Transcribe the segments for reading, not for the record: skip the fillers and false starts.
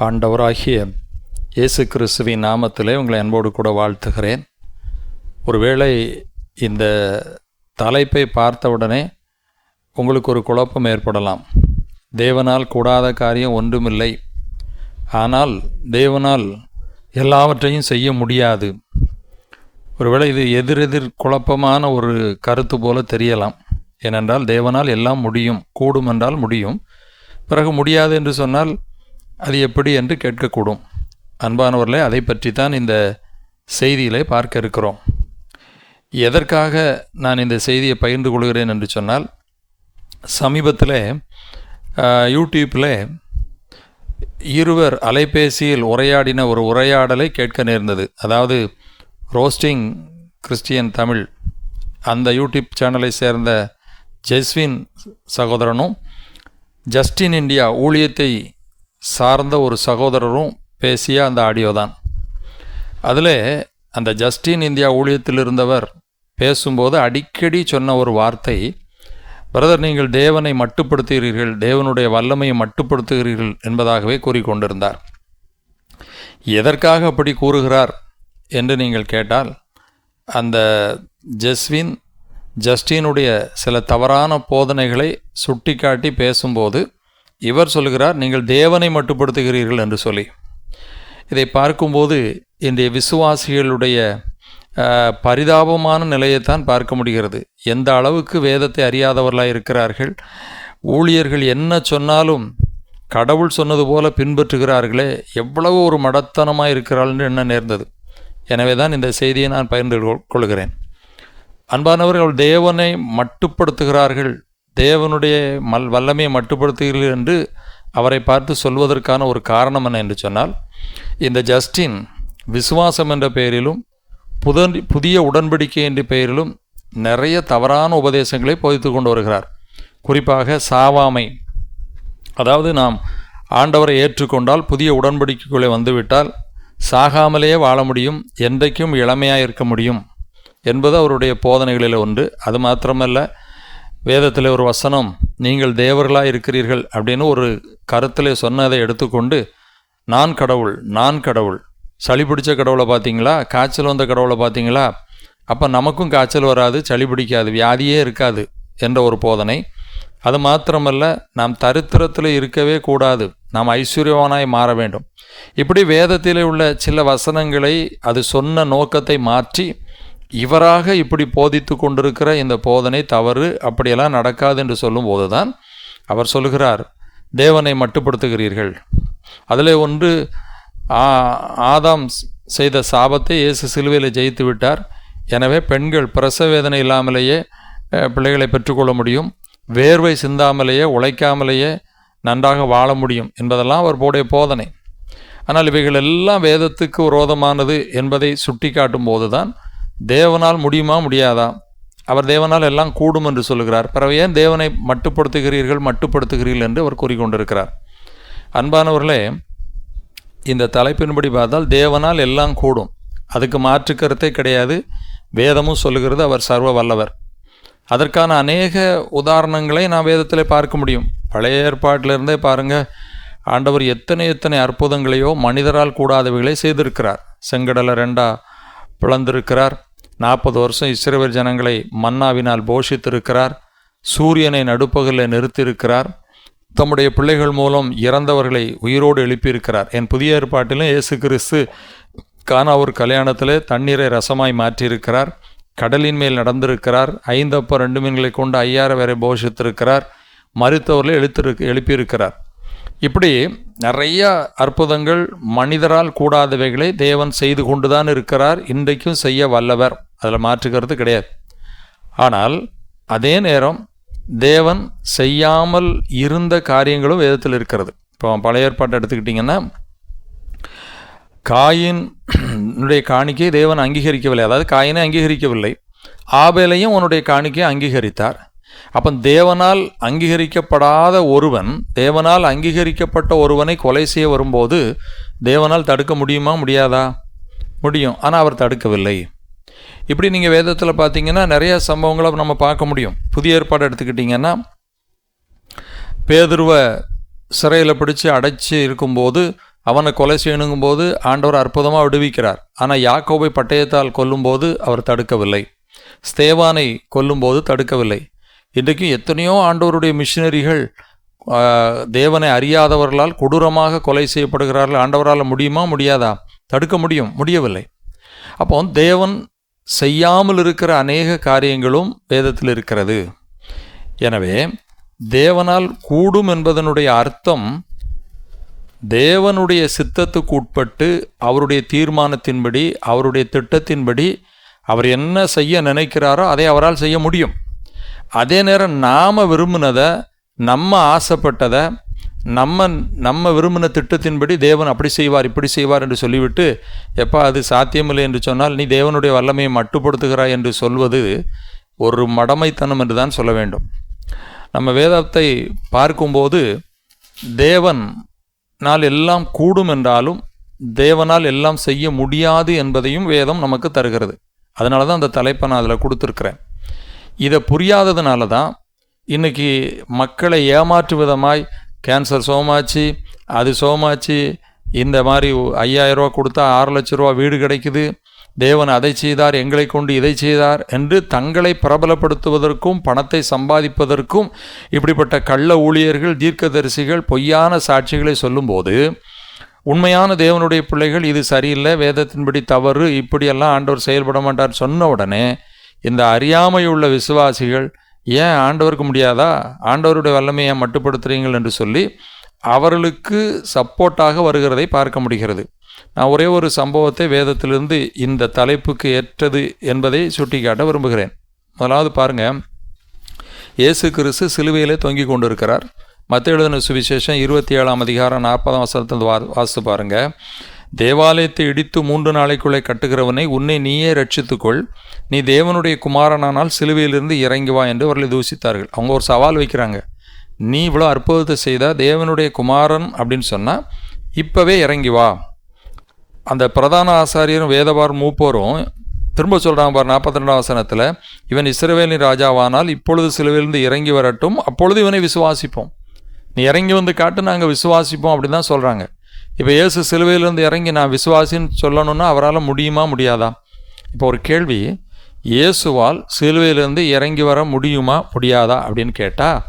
ஆண்டவராகிய இயேசு கிறிஸ்துவின் நாமத்திலே உங்களை அன்போடு கூட வாழ்த்துகிறேன். ஒருவேளை இந்த தலைப்பை பார்த்தவுடனே உங்களுக்கு ஒரு குழப்பம் ஏற்படலாம். தேவனால் கூடாத காரியம் ஒன்றுமில்லை, ஆனால் தேவனால் எல்லாவற்றையும் செய்ய முடியாது. ஒருவேளை இது எதிரெதிர் குழப்பமான ஒரு கருத்து போல தெரியலாம். ஏனென்றால் தேவனால் எல்லாம் முடியும், கூடும் என்றால் முடியும், பிறகு முடியாது என்று சொன்னால் அது எப்படி என்று கேட்கக்கூடும். அன்பானவர்களே, அதை பற்றி தான் இந்த செய்தியிலே பார்க்க இருக்கிறோம். எதற்காக நான் இந்த செய்தியை பகிர்ந்து கொள்கிறேன் என்று சொன்னால், சமீபத்தில் யூடியூப்பில் இருவர் அலைபேசியில் உரையாடின ஒரு உரையாடலை கேட்க நேர்ந்தது. அதாவது ரோஸ்டிங் கிறிஸ்டியன் தமிழ் அந்த யூடியூப் சேனலை சேர்ந்த ஜெஸ்வின் சகோதரனும் ஜஸ்டின் இந்தியா ஊழியத்தை சார்ந்த ஒரு சகோதரரும் பேசிய அந்த ஆடியோ தான். அதில் அந்த ஜஸ்டின் இந்தியா ஊழியத்தில் இருந்தவர் பேசும்போது அடிக்கடி சொன்ன ஒரு வார்த்தை, பிரதர், நீங்கள் தேவனை மட்டுப்படுத்துகிறீர்கள், தேவனுடைய வல்லமையை மட்டுப்படுத்துகிறீர்கள் என்பதாகவே கூறிக்கொண்டிருந்தார். எதற்காக அப்படி கூறுகிறார் என்று நீங்கள் கேட்டால், அந்த ஜஸ்டினுடைய சில தவறான போதனைகளை சுட்டிக்காட்டி பேசும்போது இவர் சொல்கிறார், நீங்கள் தேவனை மட்டுப்படுத்துகிறீர்கள் என்று சொல்லி. இதை பார்க்கும்போது இன்றைய விசுவாசிகளுடைய பரிதாபமான நிலையைத்தான் பார்க்க முடிகிறது. எந்த அளவுக்கு வேதத்தை அறியாதவர்களாக இருக்கிறார்கள். ஊழியர்கள் என்ன சொன்னாலும் கடவுள் சொன்னது போல பின்பற்றுகிறார்களே, எவ்வளவு ஒரு மடத்தனமாக இருக்கிறார்கள் என்ன நேர்ந்தது. எனவே தான் இந்த செய்தியை நான் பகிர்ந்து கொள்கிறேன். அன்பானவர்கள், தேவனை மட்டுப்படுத்துகிறார்கள், தேவனுடைய வல்லமையை மட்டுப்படுத்துகிறீர்கள் என்று அவரை பார்த்து சொல்வதற்கான ஒரு காரணம் என்ன என்று சொன்னால், இந்த ஜஸ்டின் விசுவாசம் என்ற பெயரிலும் புதிய உடன்படிக்கை என்ற பெயரிலும் நிறைய தவறான உபதேசங்களை போதித்து கொண்டு வருகிறார். குறிப்பாக சாவாமை, அதாவது நாம் ஆண்டவரை ஏற்றுக்கொண்டால் புதிய உடன்படிக்கைக்குள்ளே வந்துவிட்டால் சாகாமலேயே வாழ முடியும், என்றைக்கும் இளமையாக இருக்க முடியும் என்பது அவருடைய போதனைகளில் ஒன்று. அது மாத்திரமல்ல, வேதத்தில் ஒரு வசனம், நீங்கள் தேவர்களாக இருக்கிறீர்கள் அப்படின்னு ஒரு கருத்தில் சொன்னதை எடுத்துக்கொண்டு நான் கடவுள், சளி பிடிச்ச கடவுளை பார்த்தீங்களா, காய்ச்சல் வந்த கடவுளை பார்த்தீங்களா, அப்போ நமக்கும் காய்ச்சல் வராது, சளி பிடிக்காது, வியாதியே இருக்காது என்ற ஒரு போதனை. அது மாத்திரமல்ல, நாம் தரித்திரத்தில் இருக்கவே கூடாது, நாம் ஐஸ்வர்யவானாய் மாற வேண்டும். இப்படி வேதத்தில் உள்ள சில வசனங்களை அது சொன்ன நோக்கத்தை மாற்றி இவராக இப்படி போதித்து கொண்டிருக்கிற இந்த போதனை தவறு, அப்படியெல்லாம் நடக்காது என்று சொல்லும்போது தான் அவர் சொல்கிறார், தேவனை மட்டுப்படுத்துகிறீர்கள். அதில் ஒன்று, ஆதாம் செய்த சாபத்தை இயேசு சிலுவையில் ஜெயித்து விட்டார். எனவே பெண்கள் பிரசவ வேதனை இல்லாமலேயே பிள்ளைகளை பெற்றுக்கொள்ள முடியும், வேர்வை சிந்தாமலேயே உழைக்காமலேயே நன்றாக வாழ முடியும் என்பதெல்லாம் அவருடைய போதனை. ஆனால் இவைகள் எல்லாம் வேதத்துக்கு விரோதமானது என்பதை சுட்டி காட்டும் போது தான் தேவனால் முடியுமா முடியாதா, அவர் தேவனால் எல்லாம் கூடும் என்று சொல்லுகிறார், பிறகு ஏன் தேவனை மட்டுப்படுத்துகிறீர்கள் என்று அவர் கூறிக்கொண்டிருக்கிறார். அன்பானவர்களே, இந்த தலைப்பின்படி பார்த்தால் தேவனால் எல்லாம் கூடும், அதுக்கு மாற்று கருத்தே கிடையாது. வேதமும் சொல்லுகிறது அவர் சர்வ வல்லவர். அதற்கான அநேக உதாரணங்களை நாம் வேதத்தில் பார்க்க முடியும். பழைய ஏற்பாட்டிலிருந்தே பாருங்கள், ஆண்டவர் எத்தனை அற்புதங்களையோ மனிதரால் கூடாதவைகளை செய்திருக்கிறார். செங்கடலை ரெண்டாக பிளந்திருக்கிறார். 40 வருஷம் இஸ்ரவேல் ஜனங்களை மன்னாவினால் போஷித்திருக்கிறார். சூரியனை நடுப்பகலில் நிறுத்தியிருக்கிறார். தம்முடைய பிள்ளைகள் மூலம் இறந்தவர்களை உயிரோடு எழுப்பியிருக்கிறார். என் புதிய ஏற்பாட்டிலும் இயேசு கிறிஸ்து கானா ஒரு கல்யாணத்தில் தண்ணீரை ரசமாய் மாற்றியிருக்கிறார். கடலின் மேல் நடந்திருக்கிறார். 5 அப்பம் 2 மீன்களை கொண்டு 5000 பேரை போஷித்திருக்கிறார். மருத்துவர்களை எழுப்பியிருக்கிறார். இப்படி நிறைய அற்புதங்கள் மனிதரால் கூடாதவைகளை தேவன் செய்து கொண்டுதான் இருக்கிறார், இன்றைக்கும் செய்ய வல்லவர், அதில் மாற்றுக்கிறது கிடையாது. ஆனால் அதே நேரம் தேவன் செய்யாமல் இருந்த காரியங்களும் வேதத்தில் இருக்கிறது. இப்போ பழைய ஏற்பாட்டை எடுத்துக்கிட்டிங்கன்னா, காயினுடைய காணிக்கை தேவன் அங்கீகரிக்கவில்லை, அதாவது காயினை அங்கீகரிக்கவில்லை, ஆபேலையும் உன்னுடைய காணிக்கையை அங்கீகரித்தார். அப்போ தேவனால் அங்கீகரிக்கப்படாத ஒருவன் தேவனால் அங்கீகரிக்கப்பட்ட ஒருவனை கொலை செய்ய வரும்போது தேவனால் தடுக்க முடியுமா முடியாதா? முடியும், ஆனால் அவர் தடுக்கவில்லை. இப்படி நீங்கள் வேதத்தில் பார்த்தீங்கன்னா நிறைய சம்பவங்களை நம்ம பார்க்க முடியும். புதிய ஏற்பாடு எடுத்துக்கிட்டிங்கன்னா, பேதுருவை சிறையில் பிடிச்சி அடைச்சி இருக்கும்போது அவனை கொலை செய்யணுங்கும்போது ஆண்டவர் அற்புதமாக விடுவிக்கிறார். ஆனால் யாக்கோபை பட்டயத்தால் கொல்லும்போது அவர் தடுக்கவில்லை, ஸ்தேவானை கொல்லும்போது தடுக்கவில்லை. இன்றைக்கும் எத்தனையோ ஆண்டவருடைய மிஷினரிகள் தேவனை அறியாதவர்களால் கொடூரமாக கொலை செய்யப்படுகிறார்கள். ஆண்டவரால் முடியுமா? முடியாதா? தடுக்க முடியவில்லை. அப்போ தேவன் செய்யாமல் இருக்கிற அநேக காரியங்களும் வேதத்தில் இருக்கிறது. எனவே தேவனால் கூடும் என்பதனுடைய அர்த்தம் தேவனுடைய சித்தத்துக்கு உட்பட்டு அவருடைய தீர்மானத்தின்படி அவருடைய திட்டத்தின்படி அவர் என்ன செய்ய நினைக்கிறாரோ அதை அவரால் செய்ய முடியும். அதே நேரம் நாம் விரும்பினதை, நம்ம ஆசைப்பட்டதை, நம்ம விரும்பின திட்டத்தின்படி தேவன் அப்படி செய்வார் இப்படி செய்வார் என்று சொல்லிவிட்டு எப்போ அது சாத்தியமில்லை என்று சொன்னால் நீ தேவனுடைய வல்லமையை மட்டுப்படுத்துகிறாய் என்று சொல்வது ஒரு மடமைத்தனம் என்று தான் சொல்ல வேண்டும். நம்ம வேதத்தை பார்க்கும்போது தேவனால் எல்லாம் கூடும் என்றாலும் தேவனால் எல்லாம் செய்ய முடியாது என்பதையும் வேதம் நமக்கு தருகிறது. அதனால தான் அந்த தலைப்பை நான் அதில் கொடுத்துருக்குறேன். இதை புரியாததுனால தான் இன்றைக்கி மக்களை ஏமாற்று விதமாய் கேன்சர் சோமாச்சு, அது சோமாச்சு, இந்த மாதிரி 5000 ரூபா கொடுத்தா 6 லட்ச ரூபா வீடு கிடைக்குது, தேவன் அதை செய்தார், எங்களை கொண்டு இதை செய்தார் என்று தங்களை பிரபலப்படுத்துவதற்கும் பணத்தை சம்பாதிப்பதற்கும் இப்படிப்பட்ட கள்ள ஊழியர்கள், தீர்க்கதரிசிகள் பொய்யான சாட்சிகளை சொல்லும்போது உண்மையான தேவனுடைய பிள்ளைகள் இது சரியில்லை, வேதத்தின்படி தவறு, இப்படியெல்லாம் ஆண்டவர் செயல்பட மாட்டார் சொன்ன உடனே இந்த அறியாமையுள்ள விசுவாசிகள் ஏன் ஆண்டவருக்கு முடியாதா, ஆண்டவருடைய வல்லமையை மட்டுப்படுத்துகிறீங்கள் என்று சொல்லி அவர்களுக்கு சப்போர்ட்டாக வருகிறதை பார்க்க முடிகிறது. நான் ஒரே ஒரு சம்பவத்தை வேதத்திலிருந்து இந்த தலைப்புக்கு ஏற்றது என்பதை சுட்டிக்காட்ட விரும்புகிறேன். முதலாவது பாருங்கள், இயேசு கிறிஸ்து சிலுவையிலே தொங்கி கொண்டு இருக்கிறார். மத்தேயு எழுதின சுவிசேஷம் 27ஆம் அதிகாரம் 40ஆம் வசனத்தில் வாசித்து பாருங்கள். தேவாலயத்தை இடித்து 3 நாளைக்குள்ளே கட்டுகிறவனை உன்னை நீயே ரட்சித்துக்கொள், நீ தேவனுடைய குமாரனானால் சிலுவையிலிருந்து இறங்கி வா என்று அவர்களை தூசித்தார்கள். அவங்க ஒரு சவால் வைக்கிறாங்க, நீ இவ்வளோ அற்புதத்தை செய்தால் தேவனுடைய குமாரன் அப்படின்னு சொன்னால் இப்போவே இறங்கி வா. அந்த பிரதான ஆசாரியரும் வேதபார் மூப்போரும் திரும்ப சொல்கிறாங்க பார் 42ஆம் வசனத்தில், இவன் இஸ்ரவேலின் ராஜாவானால் இப்பொழுது சிலுவையிலிருந்து இறங்கி வரட்டும், அப்பொழுது இவனை விசுவாசிப்போம். நீ இறங்கி வந்து காட்டு, நாங்கள் விசுவாசிப்போம் அப்படின்னு தான் சொல்கிறாங்க. இப்போ இயேசு சிலுவையிலிருந்து இறங்கி நான் விசுவாசின்னு சொல்லணுன்னா அவரால் முடியுமா முடியாதா? இப்போ ஒரு கேள்வி, இயேசுவால் சிலுவையிலிருந்து இறங்கி வர முடியுமா முடியாதா அப்படின்னு கேட்டால்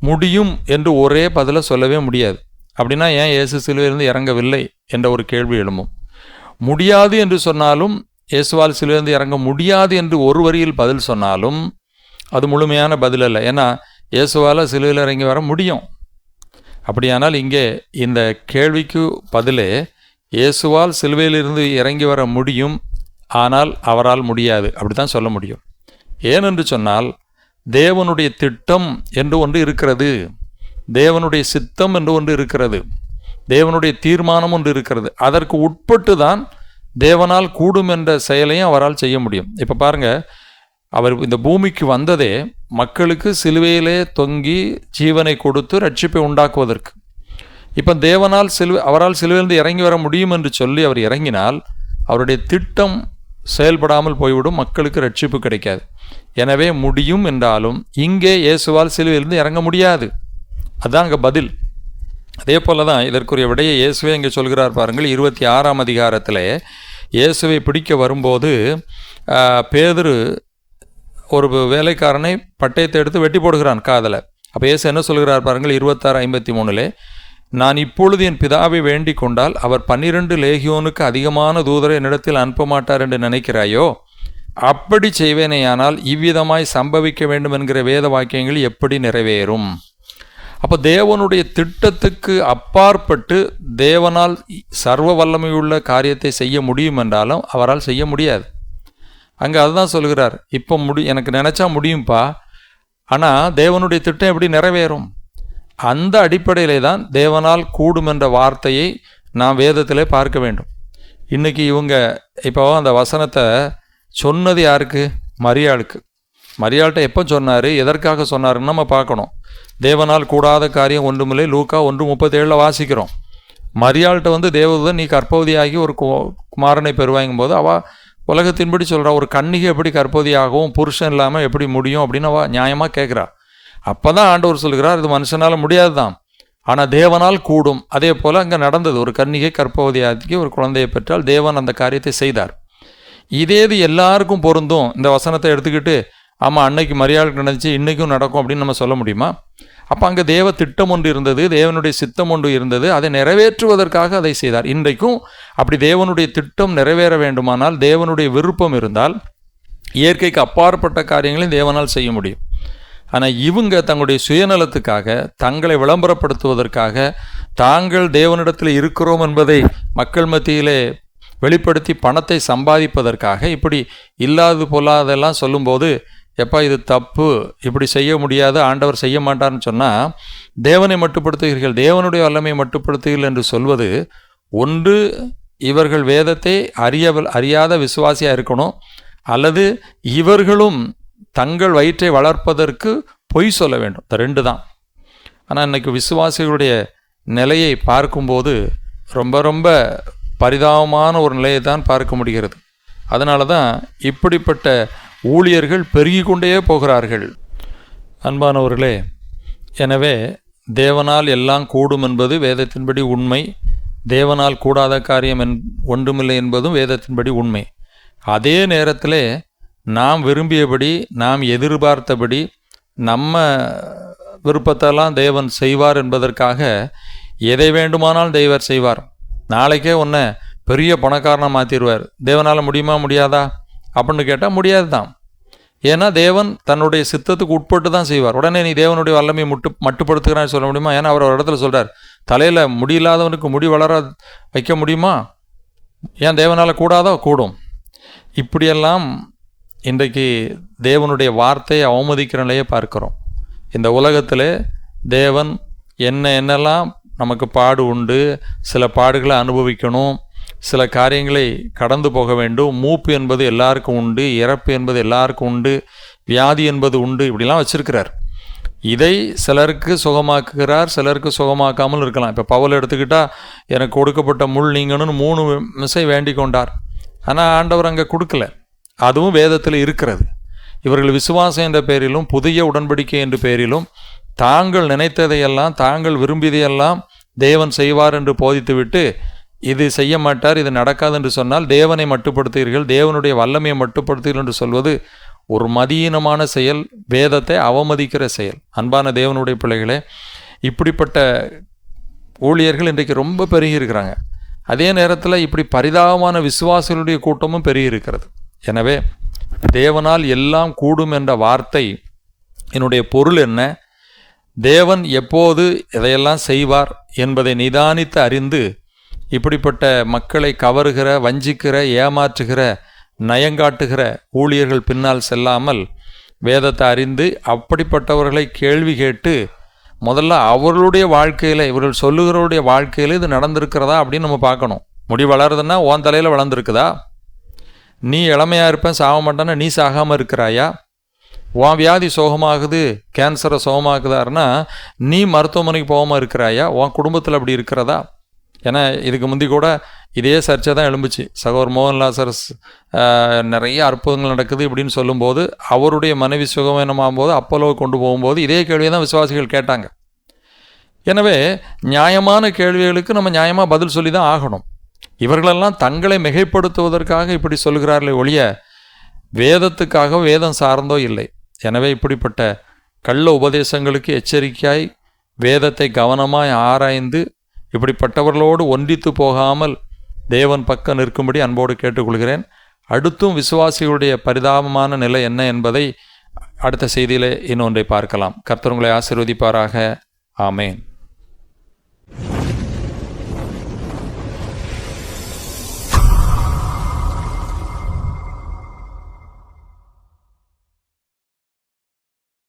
முடியும் என்று ஒரே பதிலை சொல்லவே முடியாது. அப்படின்னா ஏன் இயேசு சிலுவையிலிருந்து இறங்கவில்லை என்ற ஒரு கேள்வி எழும்பும். முடியாது என்று சொன்னாலும், இயேசுவால் சிலுவையிலிருந்து இறங்க முடியாது என்று ஒரு வரியில் பதில் சொன்னாலும் அது முழுமையான பதில் அல்ல. ஏன்னா இயேசுவால் சிலுவையில் இறங்கி வர முடியும். அப்படியானால் இங்கே இந்த கேள்விக்கு பதிலே இயேசுவால் சிலுவையிலிருந்து இறங்கி வர முடியும், ஆனால் அவரால் முடியாது, அப்படி தான் சொல்ல முடியும். ஏனென்று சொன்னால் தேவனுடைய திட்டம் என்று ஒன்று இருக்கிறது, தேவனுடைய சித்தம் என்று ஒன்று இருக்கிறது, தேவனுடைய தீர்மானம் ஒன்று இருக்கிறது. அதற்கு உட்பட்டு தான் தேவனால் கூடும் என்ற செயலையும் அவரால் செய்ய முடியும். இப்போ பாருங்கள், அவர் இந்த பூமிக்கு வந்ததே மக்களுக்கு சிலுவையிலே தொங்கி ஜீவனை கொடுத்து ரட்சிப்பை உண்டாக்குவதற்கு. இப்போ தேவனால் அவரால் சிலுவையிலிருந்து இறங்கி வர முடியும் என்று சொல்லி அவர் இறங்கினால் அவருடைய திட்டம் செயல்படாமல் போய்விடும், மக்களுக்கு ரட்சிப்பு கிடைக்காது. எனவே முடியும் என்றாலும் இங்கே இயேசுவால் சிலுவையிலிருந்து இறங்க முடியாது. அதுதான் அங்கே பதில். அதே போல தான் இதற்குரிய விடையை இயேசுவே இங்கே சொல்கிறார் பாருங்கள். 26ஆம் அதிகாரத்தில் இயேசுவை பிடிக்க வரும்போது பேதுரு ஒரு வேலைக்காரனை பட்டயத்தை எடுத்து வெட்டி போடுகிறான் காதலை. அப்போ இயேசு என்ன சொல்கிறார் பாருங்கள், 26:53, நான் இப்பொழுது என் பிதாவை வேண்டிக் கொண்டால் அவர் 12 லேகியோனுக்கு அதிகமான தூதரை என்னிடத்தில் அனுப்ப மாட்டார் என்று நினைக்கிறாயோ? அப்படி செய்வேனேயானால் இவ்விதமாய் சம்பவிக்க வேண்டும் என்கிற வேத வாக்கியங்கள் எப்படி நிறைவேறும்? அப்போ தேவனுடைய திட்டத்துக்கு அப்பாற்பட்டு தேவனால் சர்வ வல்லமையுள்ள காரியத்தை செய்ய முடியும் என்றாலும் அவரால் செய்ய முடியாது. அங்கே அதுதான் சொல்கிறார், இப்போ எனக்கு நினச்சா முடியும்ப்பா, ஆனால் தேவனுடைய திட்டம் எப்படி நிறைவேறும்? அந்த அடிப்படையிலே தான் தேவனால் கூடும் என்ற வார்த்தையை நாம் வேதத்திலே பார்க்க வேண்டும். இன்றைக்கி இவங்க இப்போ அந்த வசனத்தை சொன்னது யாருக்கு? மரியாளுக்கு. மரியாள்கிட்ட எப்போ சொன்னார், எதற்காக சொன்னாருன்னு நம்ம பார்க்கணும். தேவனால் கூடாத காரியம் ஒன்றுமில்லை, லூக்கா 1:37 வாசிக்கிறோம். மரியாள்கிட்ட வந்து தேவதூதன் நீ கர்ப்பவதியாகி ஒரு குமாரனை பெறுவாங்கும் போது அவள் உலகத்தின்படி சொல்கிறா, ஒரு கன்னிகை எப்படி கர்ப்பவதியாகவும் புருஷன் இல்லாமல் எப்படி முடியும் அப்படின்னு அவள் நியாயமாக கேட்குறா. அப்போ தான் ஆண்டவர் சொல்கிறார், இது மனுஷனால் முடியாது தான், ஆனால் தேவனால் கூடும். அதே போல் அங்கே நடந்தது. ஒரு கன்னிகை கர்ப்பவதியாகி ஒரு குழந்தையை பெற்றால் தேவன் அந்த காரியத்தை செய்தார். இது எல்லாருக்கும் பொருந்தும். இந்த வசனத்தை எடுத்துக்கிட்டு ஆமாம் அன்னைக்கு மரியாதை நடந்துச்சு இன்றைக்கும் நடக்கும் அப்படின்னு நம்ம சொல்ல முடியுமா? அப்போ அங்கே தேவ திட்டம் ஒன்று இருந்தது, தேவனுடைய சித்தம் ஒன்று இருந்தது, அதை நிறைவேற்றுவதற்காக அதை செய்தார். இன்றைக்கும் அப்படி தேவனுடைய திட்டம் நிறைவேற வேண்டுமானால், தேவனுடைய விருப்பம் இருந்தால் இயற்கைக்கு அப்பாற்பட்ட காரியங்களையும் தேவனால் செய்ய முடியும். ஆனால் இவங்க தங்களுடைய சுயநலத்துக்காக, தங்களை விளம்பரப்படுத்துவதற்காக, தாங்கள் தேவனிடத்தில் இருக்கிறோம் என்பதை மக்கள் மத்தியிலே வெளிப்படுத்தி பணத்தை சம்பாதிப்பதற்காக இப்படி இல்லாது பொல்லாதெல்லாம் சொல்லும்போது, எப்பா இது தப்பு, இப்படி செய்ய முடியாது, ஆண்டவர் செய்ய மாட்டார்னு சொன்னால் தேவனை மட்டுப்படுத்துகிறீர்கள், தேவனுடைய வல்லமையை மட்டுப்படுத்துகிறீர்கள் என்று சொல்வது, ஒன்று இவர்கள் வேதத்தை அறியாத விசுவாசியாக இருக்கணும், அல்லது இவர்களும் தங்கள் வயிற்றை வளர்ப்பதற்கு பொய் சொல்ல வேண்டும். இந்த ரெண்டு தான். ஆனால் இன்றைக்கி விசுவாசிகளுடைய நிலையை பார்க்கும்போது ரொம்ப ரொம்ப பரிதாபமான ஒரு நிலையை தான் பார்க்க முடிகிறது. அதனால தான் இப்படிப்பட்ட ஊழியர்கள் பெருகி கொண்டே போகிறார்கள். அன்பானவர்களே, எனவே தேவனால் எல்லாம் கூடும் என்பது வேதத்தின்படி உண்மை, தேவனால் கூடாத காரியம் ஒன்றுமில்லை என்பதும் வேதத்தின்படி உண்மை. அதே நேரத்தில் நாம் விரும்பியபடி, நாம் எதிர்பார்த்தபடி, நம்ம விருப்பத்தெல்லாம் தேவன் செய்வார் என்பதற்காக எதை வேண்டுமானால் தேவர் செய்வார். நாளைக்கே உன்னை பெரிய பணக்காரனாக மாற்றிடுவார். தேவனால் முடியுமா முடியாதா அப்படின்னு கேட்டால் முடியாது தான். ஏன்னா தேவன் தன்னுடைய சித்தத்துக்கு உட்பட்டு தான் செய்வார். உடனே நீ தேவனுடைய வல்லமையை மட்டுப்படுத்துகிறான்னு சொல்ல முடியுமா? ஏன்னா அவர் ஒரு இடத்துல சொல்கிறார், தலையில் முடியில்லாதவனுக்கு முடி வளர வைக்க முடியுமா? ஏன் தேவனால் கூடாதோ? கூடும். இப்படியெல்லாம் இன்றைக்கு தேவனுடைய வார்த்தையை அவமதிக்கிற நிலையை பார்க்கிறோம். இந்த உலகத்தில் தேவன் என்னெல்லாம் நமக்கு பாடு உண்டு, சில பாடுகளை அனுபவிக்கணும், சில காரியங்களை கடந்து போக வேண்டும், மூப்பு என்பது எல்லாருக்கும் உண்டு, இறப்பு என்பது எல்லாருக்கும் உண்டு, வியாதி என்பது உண்டு, இப்படிலாம் வச்சிருக்கிறார். இதை சிலருக்கு சுகமாக்குகிறார், சிலருக்கு சுகமாக்காமல் இருக்கலாம். இப்போ பவுல் எடுத்துக்கிட்டால் எனக்கு கொடுக்கப்பட்ட முள் நீங்கணும்னு 3 மிசை வேண்டிக் கொண்டார். ஆனால் ஆண்டவர் அங்கே கொடுக்கல. அதுவும் வேதத்தில் இருக்கிறது. இவர்கள் விசுவாசம் என்ற பெயரிலும் புதிய உடன்படிக்கை என்ற பெயரிலும் தாங்கள் நினைத்ததையெல்லாம், தாங்கள் விரும்பியதையெல்லாம் தேவன் செய்வார் என்று போதித்துவிட்டு இது செய்ய மாட்டார், இது நடக்காது என்று சொன்னால் தேவனை மட்டுப்படுத்துகிறீர்கள், தேவனுடைய வல்லமையை மட்டுப்படுத்துகிறீர்கள் என்று சொல்வது ஒரு மதியீனமான செயல், வேதத்தை அவமதிக்கிற செயல். அன்பான தேவனுடைய பிள்ளைகளே, இப்படிப்பட்ட ஊழியர்கள் இன்றைக்கு ரொம்ப பெருகி இருக்கிறாங்க. அதே நேரத்தில் இப்படி பரிதாபமான விசுவாசிகளுடைய கூட்டமும் பெருகி இருக்கிறது. எனவே தேவனால் எல்லாம் கூடும் என்ற வார்த்தை என்னுடைய பொருள் என்ன, தேவன் எப்போது எதையெல்லாம் செய்வார் என்பதை நிதானித்து அறிந்து இப்படிப்பட்ட மக்களை கவருகிற, வஞ்சிக்கிற, ஏமாற்றுகிற, நயங்காட்டுகிற ஊழியர்கள் பின்னால் செல்லாமல் வேதத்தை அறிந்து அப்படிப்பட்டவர்களை கேள்வி கேட்டு முதல்ல அவர்களுடைய வாழ்க்கையில், இவர்கள் சொல்லுகிறவருடைய வாழ்க்கையில் இது நடந்திருக்கிறதா அப்படின்னு நம்ம பார்க்கணும். முடி வளருதுன்னா உன் தலையில் வளர்ந்துருக்குதா? நீ இளமையாக இருப்பேன் சாக மாட்டான்னா நீ சாகாமல் இருக்கிறாயா? உன் வியாதி சோகமாகுது, கேன்சரை சோகமாக்குதாருன்னா நீ மருத்துவமனைக்கு போகாமல் இருக்கிறாயா? உன் குடும்பத்தில் அப்படி இருக்கிறதா? ஏன்னா இதுக்கு முந்தி கூட இதே சர்ச்சை தான் எழும்புச்சு. சகோதர் மோகன்லாசரஸ் நிறைய அற்புதங்கள் நடக்குது இப்படின்னு சொல்லும்போது, அவருடைய மனைவி சுகவீனமாகும் போது அப்போலோவை கொண்டு போகும்போது இதே கேள்வியை தான் விசுவாசிகள் கேட்டாங்க. எனவே நியாயமான கேள்விகளுக்கு நம்ம நியாயமாக பதில் சொல்லி தான் ஆகணும். இவர்களெல்லாம் தங்களை மிகைப்படுத்துவதற்காக இப்படி சொல்கிறார்களே ஒழிய வேதத்துக்காக, வேதம் சார்ந்தோ இல்லை. எனவே இப்படிப்பட்ட கள்ள உபதேசங்களுக்கு எச்சரிக்கையாய் வேதத்தை கவனமாய் ஆராய்ந்து இப்படிப்பட்டவர்களோடு ஒன்றித்து போகாமல் தேவன் பக்கம் நிற்கும்படி அன்போடு கேட்டுக்கொள்கிறேன். அடுத்தும் விசுவாசிகளுடைய பரிதாபமான நிலை என்ன என்பதை அடுத்த செய்தியிலே இன்னொன்றை பார்க்கலாம். கர்த்தர் உங்களை ஆசீர்வதிப்பாராக. ஆமேன்.